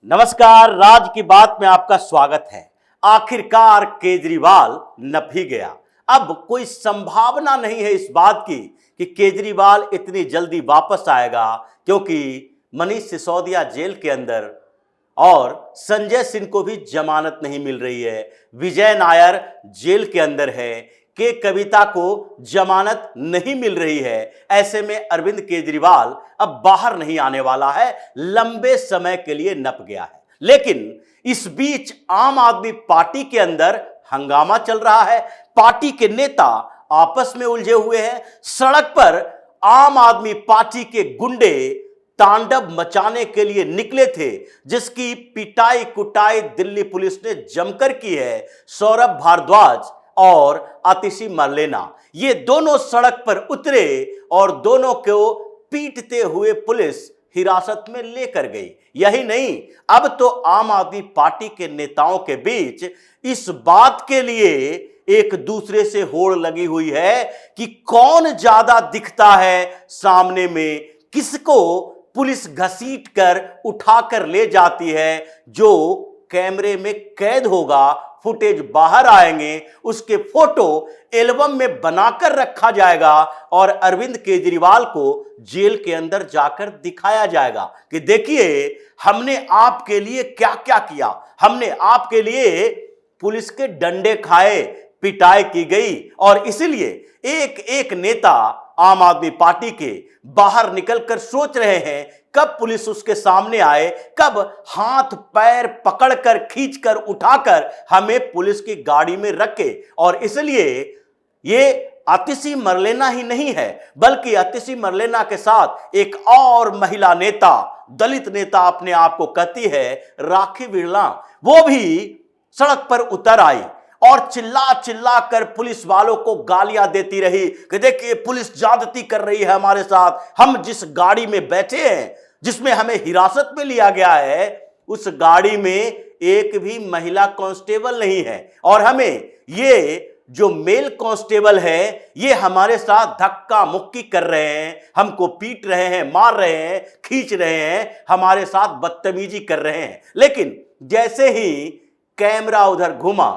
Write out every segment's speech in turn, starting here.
नमस्कार, राज की बात में आपका स्वागत है। आखिरकार केजरीवाल नप ही गया। अब कोई संभावना नहीं है इस बात की कि केजरीवाल इतनी जल्दी वापस आएगा, क्योंकि मनीष सिसोदिया जेल के अंदर और संजय सिंह को भी जमानत नहीं मिल रही है। विजय नायर जेल के अंदर है, के कविता को जमानत नहीं मिल रही है। ऐसे में अरविंद केजरीवाल अब बाहर नहीं आने वाला है, लंबे समय के लिए नप गया है। लेकिन इस बीच आम आदमी पार्टी के अंदर हंगामा चल रहा है। पार्टी के नेता आपस में उलझे हुए हैं। सड़क पर आम आदमी पार्टी के गुंडे तांडव मचाने के लिए निकले थे, जिसकी पिटाई कुटाई दिल्ली पुलिस ने जमकर की है। सौरभ भारद्वाज और आतिशी मरलेना ये दोनों सड़क पर उतरे और दोनों को पीटते हुए पुलिस हिरासत में लेकर गई। यही नहीं, अब तो आम आदमी पार्टी के नेताओं के बीच इस बात के लिए एक दूसरे से होड़ लगी हुई है कि कौन ज्यादा दिखता है सामने में, किसको पुलिस घसीट कर उठाकर ले जाती है। जो कैमरे में कैद होगा, फुटेज बाहर आएंगे, उसके फोटो एल्बम में बनाकर रखा जाएगा और अरविंद केजरीवाल को जेल के अंदर जाकर दिखाया जाएगा कि देखिए हमने आपके लिए क्या क्या किया। हमने आपके लिए पुलिस के डंडे खाए, पिटाई की गई और इसलिए एक एक नेता आम आदमी पार्टी के बाहर निकलकर सोच रहे हैं कब पुलिस उसके सामने आए, कब हाथ पैर पकड़कर खींचकर उठाकर हमें पुलिस की गाड़ी में रखे। और इसलिए ये आतिशी मरलेना ही नहीं है, बल्कि आतिशी मरलेना के साथ एक और महिला नेता, दलित नेता अपने आप को कहती है, राखी बिरला, वो भी सड़क पर उतर आई और चिल्ला चिल्ला कर पुलिस वालों को गालियां देती रही कि देखिए पुलिस ज्यादती कर रही है हमारे साथ। हम जिस गाड़ी में बैठे हैं, जिसमें हमें हिरासत में लिया गया है, उस गाड़ी में एक भी महिला कांस्टेबल नहीं है और हमें ये जो मेल कांस्टेबल है ये हमारे साथ धक्का मुक्की कर रहे हैं, हमको पीट रहे हैं, मार रहे हैं, खींच रहे हैं, हमारे साथ बदतमीजी कर रहे हैं। लेकिन जैसे ही कैमरा उधर घुमा,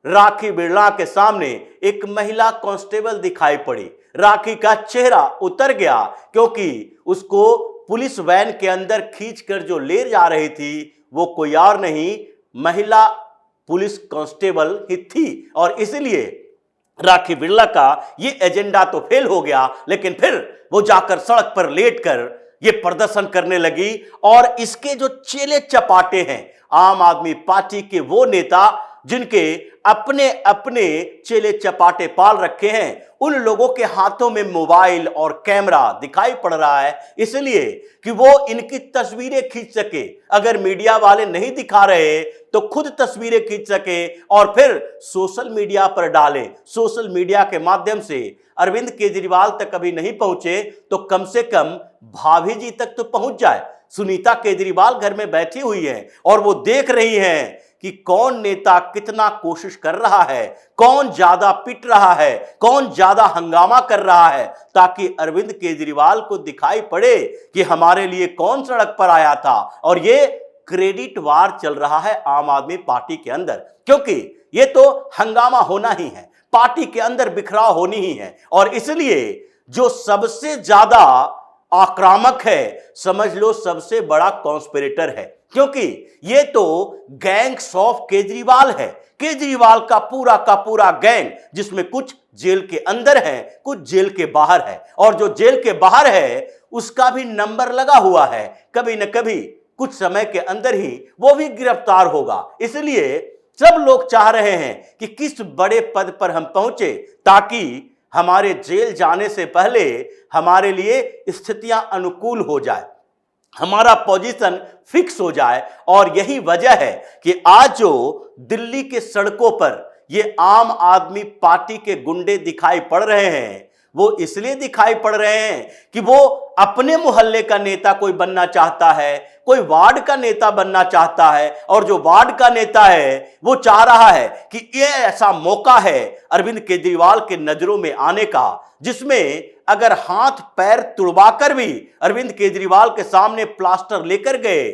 राखी बिरला के सामने एक महिला कांस्टेबल दिखाई पड़ी। राखी का चेहरा उतर गया, क्योंकि उसको पुलिस वैन के अंदर खींचकर जो ले जा रही थी वो कोई और नहीं, महिला पुलिस कांस्टेबल ही थी। और इसलिए राखी बिरला का ये एजेंडा तो फेल हो गया, लेकिन फिर वो जाकर सड़क पर लेटकर ये प्रदर्शन करने लगी। और इसके जो चेले चपाटे हैं, आम आदमी पार्टी के वो नेता जिनके अपने अपने चेले चपाटे पाल रखे हैं, उन लोगों के हाथों में मोबाइल और कैमरा दिखाई पड़ रहा है, इसलिए कि वो इनकी तस्वीरें खींच सके। अगर मीडिया वाले नहीं दिखा रहे तो खुद तस्वीरें खींच सके और फिर सोशल मीडिया पर डाले। सोशल मीडिया के माध्यम से अरविंद केजरीवाल तक कभी नहीं पहुंचे तो कम से कम भाभी जी तक तो पहुंच जाए। सुनीता केजरीवाल घर में बैठी हुई है और वो देख रही हैं कि कौन नेता कितना कोशिश कर रहा है, कौन ज्यादा पिट रहा है, कौन ज्यादा हंगामा कर रहा है, ताकि अरविंद केजरीवाल को दिखाई पड़े कि हमारे लिए कौन सड़क पर आया था। और ये क्रेडिट वार चल रहा है आम आदमी पार्टी के अंदर, क्योंकि ये तो हंगामा होना ही है, पार्टी के अंदर बिखराव होनी ही है। और इसलिए जो सबसे ज्यादा आक्रामक है, समझ लो सबसे बड़ा कॉन्स्पिरेटर है, क्योंकि ये तो गैंग्स ऑफ केजरीवाल है। केजरीवाल का पूरा गैंग, जिसमें कुछ जेल के अंदर है, कुछ जेल के बाहर है। और जो जेल के बाहर है उसका भी नंबर लगा हुआ है, कभी न कभी कुछ समय के अंदर ही वो भी गिरफ्तार होगा। इसलिए सब लोग चाह रहे हैं कि किस बड़े पद पर हम पहुंचे, ताकि हमारे जेल जाने से पहले हमारे लिए स्थितियां अनुकूल हो जाए, हमारा पोजीशन फिक्स हो जाए। और यही वजह है कि आज जो दिल्ली के सड़कों पर ये आम आदमी पार्टी के गुंडे दिखाई पड़ रहे हैं, वो इसलिए दिखाई पड़ रहे हैं कि वो अपने मोहल्ले का नेता कोई बनना चाहता है, कोई वार्ड का नेता बनना चाहता है। और जो वार्ड का नेता है वो चाह रहा है कि ये ऐसा मौका है अरविंद केजरीवाल के नजरों में आने का, जिसमें अगर हाथ पैर तुड़वाकर भी अरविंद केजरीवाल के सामने प्लास्टर लेकर गए,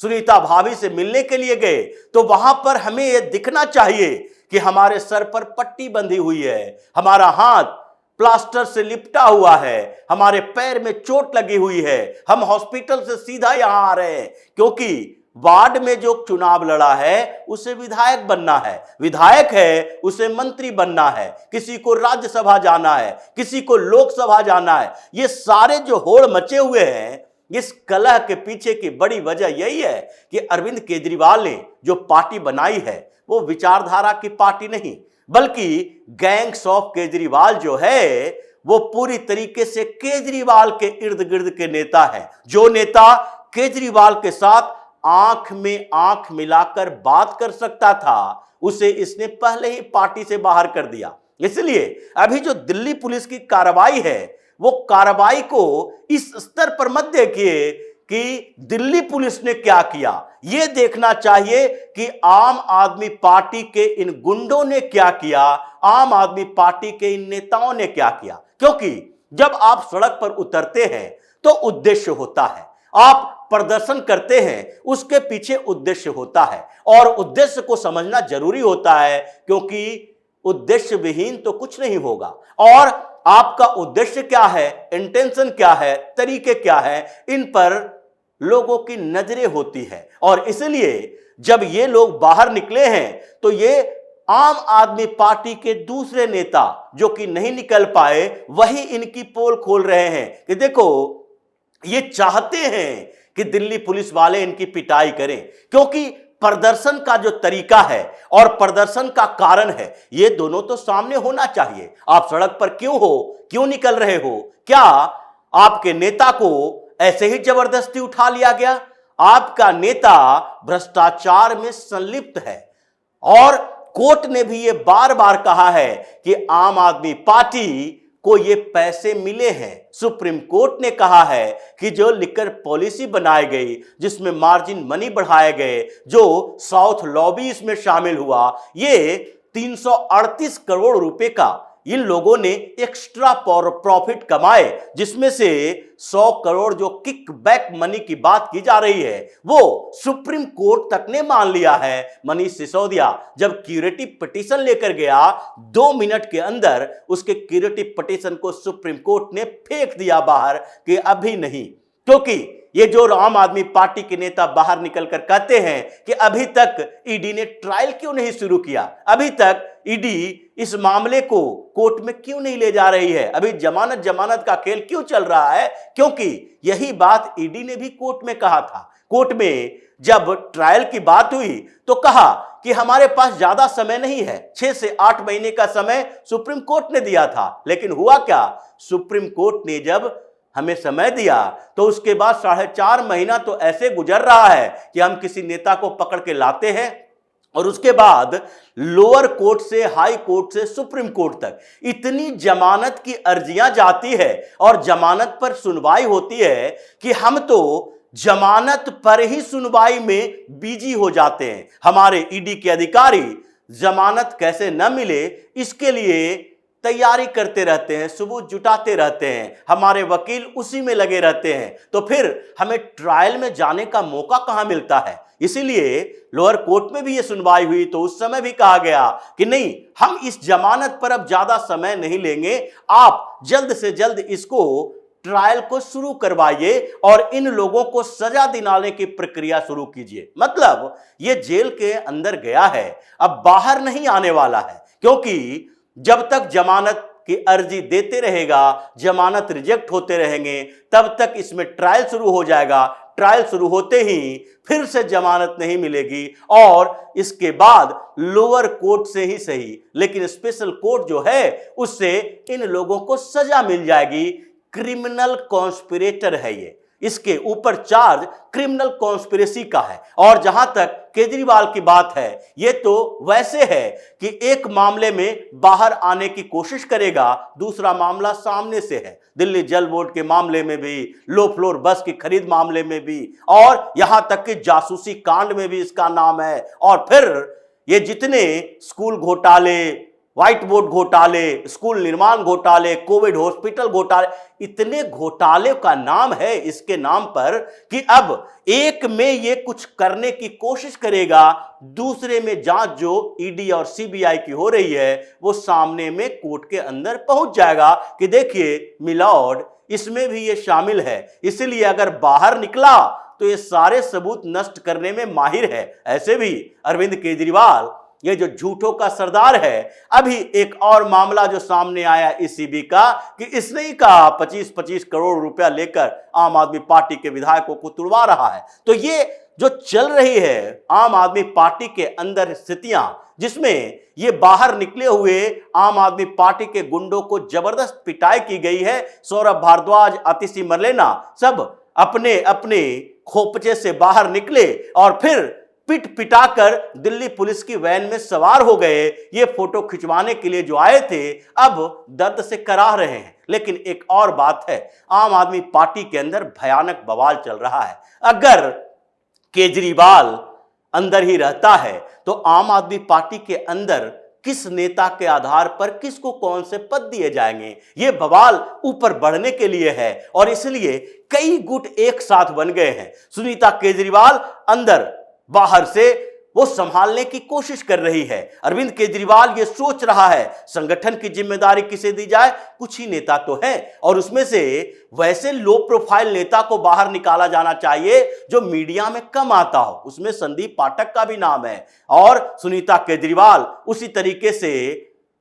सुनीता भाभी से मिलने के लिए गए तो वहां पर हमें यह दिखना चाहिए कि हमारे सर पर पट्टी बंधी हुई है, हमारा हाथ प्लास्टर से लिपटा हुआ है, हमारे पैर में चोट लगी हुई है, हम हॉस्पिटल से सीधा यहां आ रहे हैं क्योंकि वार्ड में जो चुनाव लड़ा है उसे विधायक बनना है, विधायक है उसे मंत्री बनना है, किसी को राज्यसभा जाना है, किसी को लोकसभा जाना है। ये सारे जो होड़ मचे हुए हैं, इस कलह के पीछे की बड़ी वजह यही है कि अरविंद केजरीवाल ने जो पार्टी बनाई है वो विचारधारा की पार्टी नहीं, बल्कि गैंग्स ऑफ केजरीवाल जो है वो पूरी तरीके से केजरीवाल के इर्द गिर्द के नेता है। जो नेता केजरीवाल के साथ आंख में आंख मिलाकर बात कर सकता था उसे इसने पहले ही पार्टी से बाहर कर दिया। इसलिए अभी जो दिल्ली पुलिस की कार्रवाई है वो कार्रवाई को इस स्तर पर मत देखिए कि दिल्ली पुलिस ने क्या किया, यह देखना चाहिए कि आम आदमी पार्टी के इन गुंडों ने क्या किया, आम आदमी पार्टी के इन नेताओं ने क्या किया। क्योंकि जब आप सड़क पर उतरते हैं तो उद्देश्य होता है, आप प्रदर्शन करते हैं उसके पीछे उद्देश्य होता है और उद्देश्य को समझना जरूरी होता है क्योंकि उद्देश्य विहीन तो कुछ नहीं होगा। और आपका उद्देश्य क्या है, इंटेंशन क्या है, तरीके क्या है, इन पर लोगों की नजरें होती है। और इसलिए जब ये लोग बाहर निकले हैं तो ये आम आदमी पार्टी के दूसरे नेता जो कि नहीं निकल पाए वही इनकी पोल खोल रहे हैं कि देखो ये चाहते हैं कि दिल्ली पुलिस वाले इनकी पिटाई करें क्योंकि प्रदर्शन का जो तरीका है और प्रदर्शन का कारण है ये दोनों तो सामने होना चाहिए। आप सड़क पर क्यों हो, क्यों निकल रहे हो? क्या आपके नेता को ऐसे ही जबरदस्ती उठा लिया गया? आपका नेता भ्रष्टाचार में संलिप्त है और कोर्ट ने भी ये बार बार कहा है कि आम आदमी पार्टी को ये पैसे मिले हैं। सुप्रीम कोर्ट ने कहा है कि जो लिकर पॉलिसी बनाई गई जिसमें मार्जिन मनी बढ़ाए गए, जो साउथ लॉबी इसमें शामिल हुआ, ये 338 करोड़ रुपए का इन लोगों ने एक्स्ट्रा प्रॉफिट कमाए जिसमें से 100 करोड़ जो किक बैक मनी की बात की जा रही है वो सुप्रीम कोर्ट तक ने मान लिया है। मनीष सिसोदिया जब क्यूरेटिव पिटीशन लेकर गया 2 मिनट के अंदर उसके क्यूरेटिव पिटीशन को सुप्रीम कोर्ट ने फेंक दिया बाहर कि अभी नहीं। क्योंकि ये जो आम आदमी पार्टी के नेता बाहर निकलकर कहते हैं कि अभी तक ईडी ने ट्रायल क्यों नहीं शुरू किया, अभी तक ईडी इस मामले को कोर्ट में क्यों नहीं ले जा रही है, अभी जमानत का खेल क्यों चल रहा है? क्योंकि यही बात ईडी ने भी कोर्ट में कहा था। कोर्ट में जब ट्रायल की बात हुई तो कहा कि हमारे पास ज्यादा समय नहीं है, 6 से 8 महीने का समय सुप्रीम कोर्ट ने दिया था। लेकिन हुआ क्या, सुप्रीम कोर्ट ने जब हमें समय दिया तो उसके बाद 4.5 महीना तो ऐसे गुजर रहा है कि हम किसी नेता को पकड़ के लाते हैं और उसके बाद लोअर कोर्ट से, हाई कोर्ट से, सुप्रीम कोर्ट तक इतनी जमानत की अर्जियां जाती है और जमानत पर सुनवाई होती है कि हम तो जमानत पर ही सुनवाई में बिजी हो जाते हैं। हमारे ईडी के अधिकारी जमानत कैसे न मिले इसके लिए तैयारी करते रहते हैं, सबूत जुटाते रहते हैं, हमारे वकील उसी में लगे रहते हैं, तो फिर हमें ट्रायल में जाने का मौका कहां मिलता है। इसीलिए लोअर कोर्ट में भी ये सुनवाई हुई तो उस समय भी कहा गया कि नहीं, हम इस जमानत पर अब ज्यादा समय नहीं लेंगे, आप जल्द से जल्द इसको ट्रायल को शुरू करवाइए और इन लोगों को सजा दिलाने की प्रक्रिया शुरू कीजिए। मतलब ये जेल के अंदर गया है, अब बाहर नहीं आने वाला है, क्योंकि जब तक जमानत की अर्जी देते रहेगा, जमानत रिजेक्ट होते रहेंगे, तब तक इसमें ट्रायल शुरू हो जाएगा। ट्रायल शुरू होते ही फिर से जमानत नहीं मिलेगी और इसके बाद लोअर कोर्ट से ही सही लेकिन स्पेशल कोर्ट जो है उससे इन लोगों को सजा मिल जाएगी। क्रिमिनल कॉन्स्पिरेटर है ये, इसके ऊपर चार्ज क्रिमिनल कॉन्स्पिरेसी का है। और जहां तक केजरीवाल की बात है, ये तो वैसे है कि एक मामले में बाहर आने की कोशिश करेगा, दूसरा मामला सामने से है। दिल्ली जल बोर्ड के मामले में भी, लो फ्लोर बस की खरीद मामले में भी और यहां तक कि जासूसी कांड में भी इसका नाम है। और फिर ये जितने स्कूल घोटाले, व्हाइट बोर्ड घोटाले, स्कूल निर्माण घोटाले, कोविड हॉस्पिटल घोटाले, इतने घोटाले का नाम है इसके नाम पर कि अब एक में ये कुछ करने की कोशिश करेगा, दूसरे में जांच जो ईडी और सीबीआई की हो रही है वो सामने में कोर्ट के अंदर पहुंच जाएगा कि देखिए मिलॉर्ड, इसमें भी ये शामिल है, इसलिए अगर बाहर निकला तो ये सारे सबूत नष्ट करने में माहिर है। ऐसे भी अरविंद केजरीवाल ये जो झूठों का सरदार है, अभी एक और मामला जो सामने आया ईसीबी का कि इसने ही कहा 25-25 करोड़ रुपया लेकर आम आदमी पार्टी के विधायकों को तुड़वा रहा है। तो ये जो चल रही है आम आदमी पार्टी के अंदर स्थितियां, जिसमें ये बाहर निकले हुए आम आदमी पार्टी के गुंडों को जबरदस्त पिटाई की गई है। सौरभ भारद्वाज, आतिशी मरलेना सब अपने अपने खोपचे से बाहर निकले और फिर पिट पिटाकर दिल्ली पुलिस की वैन में सवार हो गए। ये फोटो खिंचवाने के लिए जो आए थे अब दर्द से कराह रहे हैं। लेकिन एक और बात है, आम आदमी पार्टी के अंदर भयानक बवाल चल रहा है। अगर केजरीवाल अंदर ही रहता है तो आम आदमी पार्टी के अंदर किस नेता के आधार पर किसको कौन से पद दिए जाएंगे, ये बवाल ऊपर बढ़ने के लिए है और इसलिए कई गुट एक साथ बन गए हैं। सुनीता केजरीवाल अंदर बाहर से वो संभालने की कोशिश कर रही है। अरविंद केजरीवाल ये सोच रहा है संगठन की जिम्मेदारी किसे दी जाए, कुछ ही नेता तो है और उसमें से वैसे लो प्रोफाइल नेता को बाहर निकाला जाना चाहिए जो मीडिया में कम आता हो। उसमें संदीप पाठक का भी नाम है और सुनीता केजरीवाल उसी तरीके से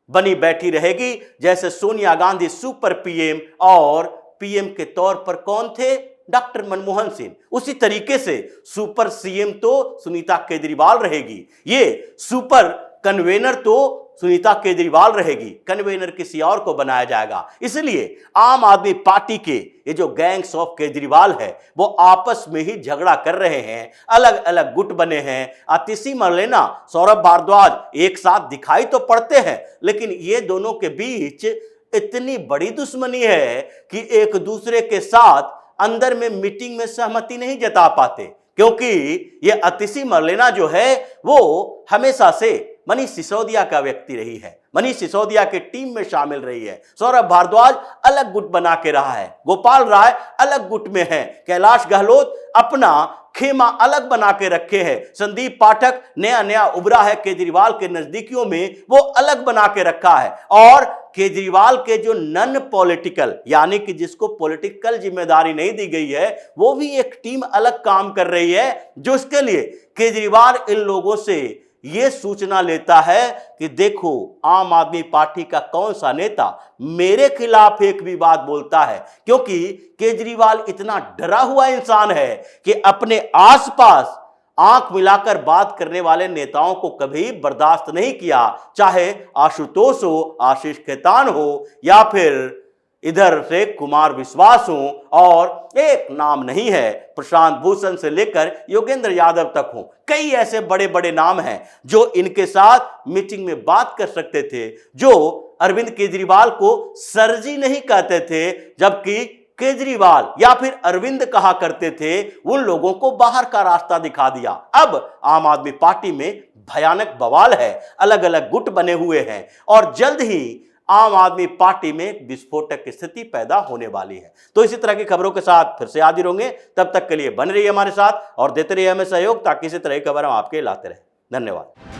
बनी बैठी रहेगी जैसे सोनिया गांधी सुपर पीएम और पीएम के तौर पर कौन थे, डॉक्टर मनमोहन सिंह। उसी तरीके से सुपर सीएम तो सुनीता केजरीवाल रहेगी, ये सुपर कन्वेनर तो सुनीता केजरीवाल रहेगी, कन्वेनर किसी और को बनाया जाएगा। इसलिए आम आदमी पार्टी के ये जो गैंग्स ऑफ केजरीवाल है वो आपस में ही झगड़ा कर रहे हैं, अलग अलग गुट बने हैं। आतिशी मरलेना, सौरभ भारद्वाज एक साथ दिखाई तो पड़ते हैं, लेकिन ये दोनों के बीच इतनी बड़ी दुश्मनी है कि एक दूसरे के साथ अंदर में मीटिंग में सहमति नहीं जता पाते, क्योंकि ये आतिशी मरलेना जो है वो हमेशा से मनीष सिसोदिया का व्यक्ति रही है, मनीष सिसोदिया के टीम में शामिल रही है। सौरभ भारद्वाज अलग गुट बना के रहा है, गोपाल राय अलग गुट में है, कैलाश गहलोत अपना खेमा अलग बना के रखे हैं, संदीप पाठक नया नया उभरा है केजरीवाल के नजदीकियों में, वो अलग बना के रखा है। और केजरीवाल के जो नन पॉलिटिकल यानी कि जिसको पॉलिटिकल जिम्मेदारी नहीं दी गई है वो भी एक टीम अलग काम कर रही है, जो इसके लिए केजरीवाल इन लोगों से यह सूचना लेता है कि देखो आम आदमी पार्टी का कौन सा नेता मेरे खिलाफ एक भी बात बोलता है, क्योंकि केजरीवाल इतना डरा हुआ इंसान है कि अपने आसपास आंख मिलाकर बात करने वाले नेताओं को कभी बर्दाश्त नहीं किया, चाहे आशुतोष हो, आशीष खेतान हो या फिर इधर से कुमार विश्वास हो और एक नाम नहीं है प्रशांत भूषण से लेकर योगेंद्र यादव तक हो। कई ऐसे बड़े बड़े नाम हैं जो इनके साथ मीटिंग में बात कर सकते थे, जो अरविंद केजरीवाल को सर जी नहीं कहते थे, जबकि केजरीवाल या फिर अरविंद कहा करते थे। उन लोगों को बाहर का रास्ता दिखा दिया। अब आम आदमी पार्टी में भयानक बवाल है, अलग अलग गुट बने हुए हैं और जल्द ही आम आदमी पार्टी में एक विस्फोटक स्थिति पैदा होने वाली है। तो इसी तरह की खबरों के साथ फिर से हाजिर होंगे, तब तक के लिए बन रहिए हमारे साथ और देते रहिए हमें सहयोग, ताकि इसी तरह की खबर हम आपके लाते रहें। धन्यवाद।